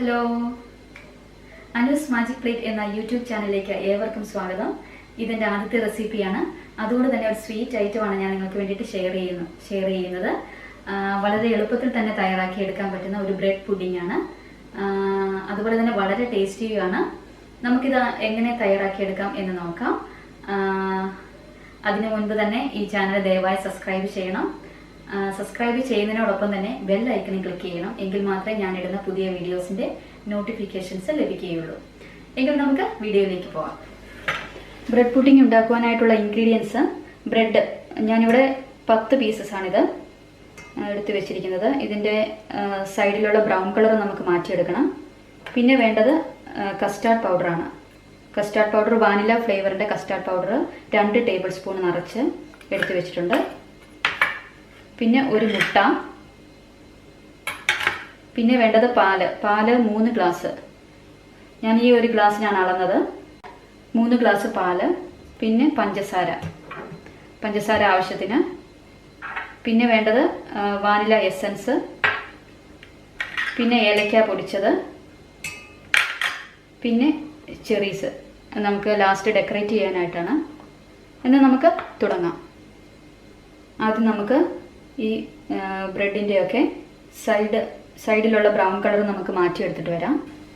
Hello, Anu's magic plate എന്ന YouTube ചാനലിലേക്ക് ഏവർക്കും സ്വാഗതം. ഇതിൻ്റെ ആദ്യത്തെ റെസിപ്പിയാണ്. അതുകൊണ്ട് തന്നെ ഒരു സ്വീറ്റ് ഐറ്റമാണ് ഞാൻ നിങ്ങൾക്ക് വേണ്ടിയിട്ട് ഷെയർ ചെയ്യുന്നത്. വളരെ എളുപ്പത്തിൽ തന്നെ തയ്യാറാക്കി എടുക്കാൻ പറ്റുന്ന ഒരു ബ്രെഡ് പുഡിംഗ് ആണ്. അതുപോലെ തന്നെ വളരെ ടേസ്റ്റിയുമാണ്. നമുക്കിത് എങ്ങനെ തയ്യാറാക്കിയെടുക്കാം എന്ന് നോക്കാം. അതിനു മുൻപ് തന്നെ ഈ ചാനൽ ദയവായി സബ്സ്ക്രൈബ് ചെയ്യണം. സബ്സ്ക്രൈബ് ചെയ്യുന്നതിനോടൊപ്പം തന്നെ ബെൽ ഐക്കണിൽ ക്ലിക്ക് ചെയ്യണം. എങ്കിൽ മാത്രമേ ഞാൻ ഇടുന്ന പുതിയ വീഡിയോസിൻ്റെ നോട്ടിഫിക്കേഷൻസ് ലഭിക്കുകയുള്ളൂ. എങ്കിൽ നമുക്ക് വീഡിയോയിലേക്ക് പോകാം. ബ്രെഡ് പുഡിംഗ് ഉണ്ടാക്കുവാനായിട്ടുള്ള ഇൻഗ്രീഡിയൻസ്: ബ്രെഡ് ഞാനിവിടെ 10 പീസസാണിത് എടുത്തു വെച്ചിരിക്കുന്നത്. ഇതിൻ്റെ സൈഡിലുള്ള ബ്രൗൺ കളർ നമുക്ക് മാറ്റിയെടുക്കണം. പിന്നെ വേണ്ടത് കസ്റ്റാർഡ് പൗഡറാണ്. കസ്റ്റാർഡ് പൗഡർ, വാനില ഫ്ലേവറിൻ്റെ കസ്റ്റാർഡ് പൗഡർ 2 ടേബിൾ സ്പൂൺ നിറച്ച് എടുത്തു വെച്ചിട്ടുണ്ട്. പിന്നെ ഒരു മുട്ട. പിന്നെ വേണ്ടത് പാല് 3 ഗ്ലാസ്. ഞാൻ ഈ ഒരു ഗ്ലാസ്സിനാണ് അളന്നത്. 3 ഗ്ലാസ് പാല്. പിന്നെ പഞ്ചസാര ആവശ്യത്തിന്. പിന്നെ വേണ്ടത് വാനില എസൻസ്. പിന്നെ ഏലക്ക പൊടിച്ചത്. പിന്നെ ചെറീസ് നമുക്ക് ലാസ്റ്റ് ഡെക്കറേറ്റ് ചെയ്യാനായിട്ടാണ്. എന്നാൽ നമുക്ക് തുടങ്ങാം. ആദ്യം നമുക്ക് ഈ ബ്രെഡിൻ്റെയൊക്കെ സൈഡിലുള്ള ബ്രൗൺ കളർ നമുക്ക് മാറ്റിയെടുത്തിട്ട് വരാം.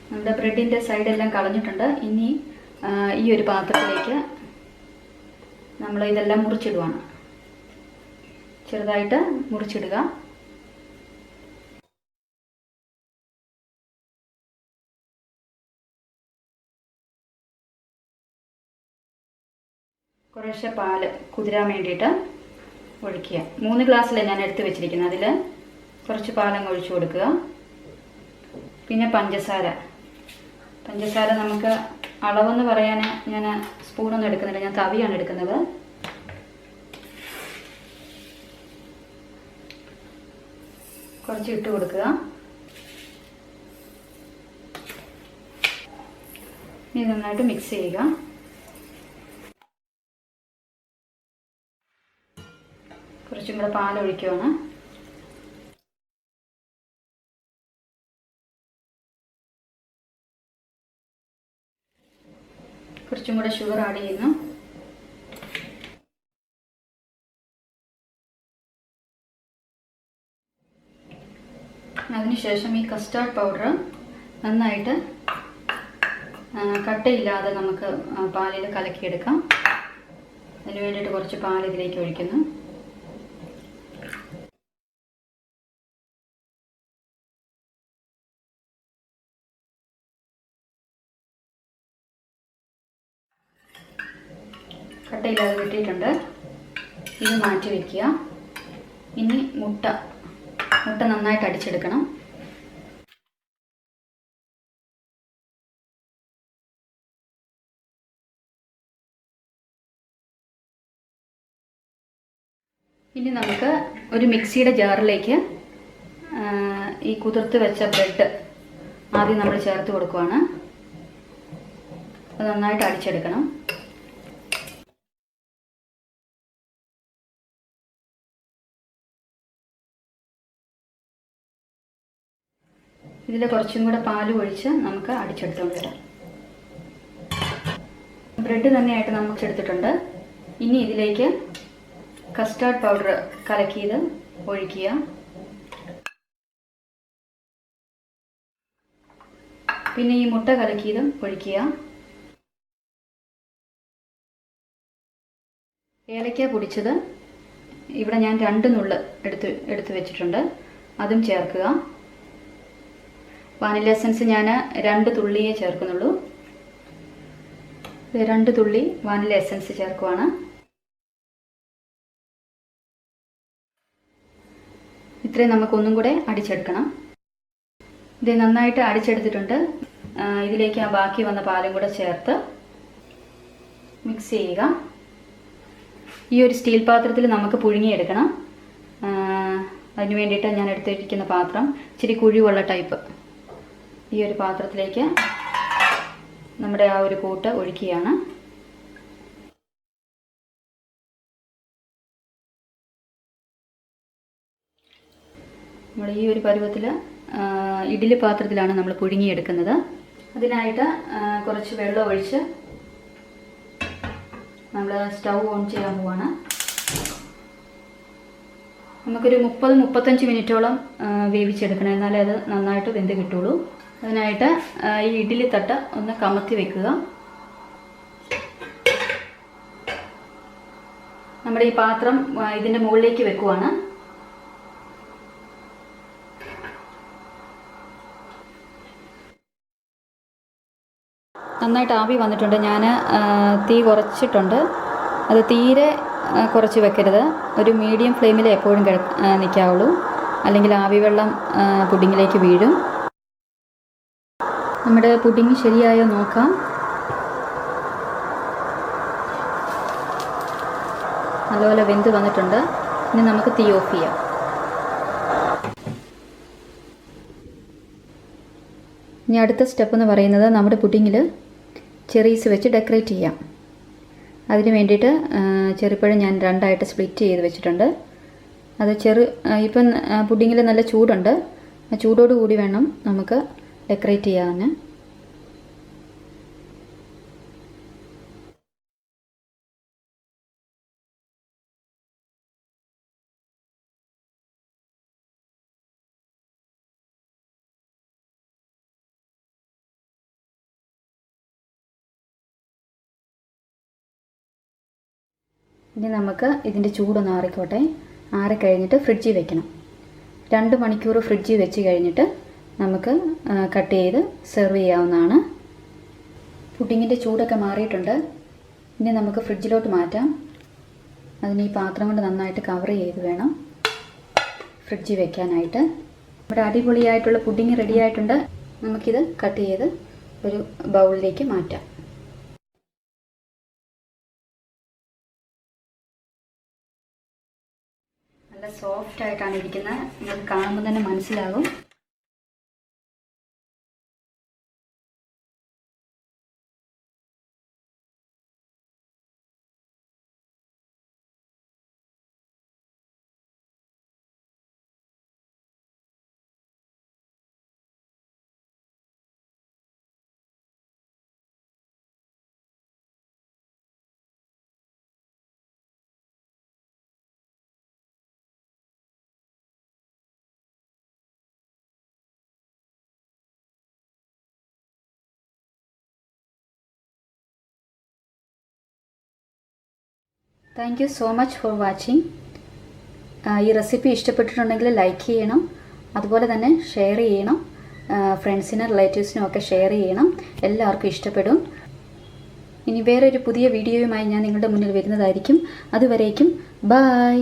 നമ്മുടെ ബ്രെഡിൻ്റെ സൈഡെല്ലാം കളഞ്ഞിട്ടുണ്ട്. ഇനി ഈ ഒരു പാത്രത്തിലേക്ക് നമ്മൾ ഇതെല്ലാം മുറിച്ചിടുവാണ്. ചെറുതായിട്ട് മുറിച്ചിടുക. കുറേശ്ശെ പാല് കുതിരാൻ വേണ്ടിയിട്ട് ഒഴിക്കുക. 3 ഗ്ലാസ്സിലാണ് ഞാൻ എടുത്ത് വെച്ചിരിക്കുന്നത്. അതിൽ കുറച്ച് പാലങ്ങ് ഒഴിച്ചു കൊടുക്കുക. പിന്നെ പഞ്ചസാര നമുക്ക് അളവെന്ന് പറയാൻ ഞാൻ സ്പൂണൊന്നും എടുക്കുന്നില്ല, ഞാൻ തവിയാണ് എടുക്കുന്നത്. കുറച്ച് ഇട്ട് കൊടുക്കുക. ഇനി നന്നായിട്ട് മിക്സ് ചെയ്യുക. കുറച്ചും കൂടെ പാലൊഴിക്കുകയാണ്. കുറച്ചും കൂടെ ഷുഗർ ആഡ് ചെയ്യുന്നു. അതിനുശേഷം ഈ കസ്റ്റാർഡ് പൗഡർ നന്നായിട്ട് കട്ടയില്ലാതെ നമുക്ക് പാലിൽ കലക്കിയെടുക്കാം. അതിന് വേണ്ടിയിട്ട് കുറച്ച് പാൽ ഇതിലേക്ക് ഒഴിക്കുന്നു. കട്ടയില്ലാതെ കിട്ടിയിട്ടുണ്ട്. ഇത് മാറ്റി വയ്ക്കുക. ഇനി മുട്ട നന്നായിട്ട് അടിച്ചെടുക്കണം. ഇനി നമുക്ക് ഒരു മിക്സിയുടെ ജാറിലേക്ക് ഈ കുതിർത്ത് വെച്ച ബ്രെഡ് ആദ്യം നമ്മൾ ചേർത്ത് കൊടുക്കുവാണ്. അത് നന്നായിട്ട് അടിച്ചെടുക്കണം. ഇതിൽ കുറച്ചും കൂടെ പാല് ഒഴിച്ച് നമുക്ക് അടിച്ചെടുത്തുകൊണ്ട് വരാം. ബ്രെഡ് തന്നെയായിട്ട് നമുക്ക് എടുത്തിട്ടുണ്ട്. ഇനി ഇതിലേക്ക് കസ്റ്റാർഡ് പൗഡർ കലക്കിയത് ഒഴിക്കുക. പിന്നെ ഈ മുട്ട കലക്കിയതും ഒഴിക്കുക. ഏലക്ക പൊടിച്ചത് ഇവിടെ ഞാൻ 2 നുള്ള് എടുത്ത് വെച്ചിട്ടുണ്ട്. അതും ചേർക്കുക. വാനില എസൻസ് ഞാൻ 2 തുള്ളിയേ ചേർക്കുന്നുള്ളൂ. 2 തുള്ളി വാനില എസൻസ് ചേർക്കുവാണ്. ഇത്രയും നമുക്കൊന്നും കൂടെ അടിച്ചെടുക്കണം. ഇത് നന്നായിട്ട് അടിച്ചെടുത്തിട്ടുണ്ട്. ഇതിലേക്ക് ബാക്കി വന്ന പാലും കൂടെ ചേർത്ത് മിക്സ് ചെയ്യുക. ഈ ഒരു സ്റ്റീൽ പാത്രത്തിൽ നമുക്ക് പുഴുങ്ങിയെടുക്കണം. അതിന് വേണ്ടിയിട്ട് ഞാൻ എടുത്തിരിക്കുന്ന പാത്രം ഇച്ചിരി കുഴിവുള്ള ടൈപ്പ്. ഈ ഒരു പാത്രത്തിലേക്ക് നമ്മുടെ ആ ഒരു കൂട്ട് ഒഴിക്കുകയാണ്. നമ്മൾ ഈ ഒരു പരുവത്തിൽ ഇഡ്ഡലി പാത്രത്തിലാണ് നമ്മൾ പുഴുങ്ങിയെടുക്കുന്നത്. അതിനായിട്ട് കുറച്ച് വെള്ളം ഒഴിച്ച് നമ്മൾ സ്റ്റൗ ഓൺ ചെയ്യാൻ പോവാണ്. നമുക്കൊരു 30-35 മിനിറ്റോളം വേവിച്ചെടുക്കണം, എന്നാലേ അത് നന്നായിട്ട് വെന്ത് കിട്ടുള്ളൂ. അതിനായിട്ട് ഈ ഇഡ്ഡലി തട്ട് ഒന്ന് കമത്തി വെക്കുക. നമ്മുടെ ഈ പാത്രം ഇതിൻ്റെ മുകളിലേക്ക് വെക്കുവാണ്. നന്നായിട്ട് ആവി വന്നിട്ടുണ്ട്. ഞാൻ തീ കുറച്ചിട്ടുണ്ട്. അത് തീരെ കുറച്ച് വെക്കരുത്, ഒരു മീഡിയം ഫ്ലെയിമിൽ എപ്പോഴും നിൽക്കാവുള്ളൂ, അല്ലെങ്കിൽ ആവി വെള്ളം പുഡിങ്ങിലേക്ക് വീഴും. നമ്മുടെ പുഡിങ് ശരിയായോ നോക്കാം. നല്ലപോലെ വെന്ത് വന്നിട്ടുണ്ട്. ഇനി നമുക്ക് തീ ഓഫ് ചെയ്യാം. ഇനി അടുത്ത സ്റ്റെപ്പ് എന്ന് പറയുന്നത് നമ്മുടെ പുഡിങ്ങിൽ ചെറീസ് വെച്ച് ഡെക്കറേറ്റ് ചെയ്യാം. അതിന് വേണ്ടിയിട്ട് ചെറുപ്പഴം ഞാൻ 2ആയിട്ട് സ്പ്ലിറ്റ് ചെയ്ത് വെച്ചിട്ടുണ്ട്. അത് ഇപ്പം പുഡിങ്ങിൽ നല്ല ചൂടുണ്ട്. ആ ചൂടോട് കൂടി വേണം നമുക്ക് ഡെക്കറേറ്റ് ചെയ്യാൻ. ഇനി നമുക്ക് ഇതിൻ്റെ ചൂടൊന്ന് ആറിക്കോട്ടെ. ആറിക്കഴിഞ്ഞിട്ട് ഫ്രിഡ്ജിൽ വെക്കണം. 2 മണിക്കൂർ ഫ്രിഡ്ജിൽ വെച്ച് കഴിഞ്ഞിട്ട് നമുക്ക് കട്ട് ചെയ്ത് സെർവ് ചെയ്യാവുന്നതാണ്. പുഡിങ്ങിൻ്റെ ചൂടൊക്കെ മാറിയിട്ടുണ്ട്. ഇനി നമുക്ക് ഫ്രിഡ്ജിലോട്ട് മാറ്റാം. അതിന് ഈ പാത്രം കൊണ്ട് നന്നായിട്ട് കവർ ചെയ്ത് വേണം ഫ്രിഡ്ജിൽ വെക്കാനായിട്ട്. ഇവിടെ അടിപൊളിയായിട്ടുള്ള പുഡിങ് റെഡി ആയിട്ടുണ്ട്. നമുക്കിത് കട്ട് ചെയ്ത് ഒരു ബൗളിലേക്ക് മാറ്റാം. നല്ല സോഫ്റ്റ് ആയിട്ടാണ് ഇരിക്കുന്നത്. നിങ്ങൾക്ക് കാണുമ്പോൾ തന്നെ മനസ്സിലാകും. Thank you so much for watching. ഈ റെസിപ്പി ഇഷ്ടപ്പെട്ടിട്ടുണ്ടെങ്കിൽ ലൈക്ക് ചെയ്യണം, അതുപോലെ തന്നെ ഷെയർ ചെയ്യണം. ഫ്രണ്ട്സിനും റിലേറ്റീവ്സിനും ഒക്കെ ഷെയർ ചെയ്യണം. എല്ലാവർക്കും ഇഷ്ടപ്പെടും. ഇനി വേറൊരു പുതിയ വീഡിയോയുമായി ഞാൻ നിങ്ങളുടെ മുന്നിൽ വരുന്നതായിരിക്കും. അതുവരേക്കും ബൈ.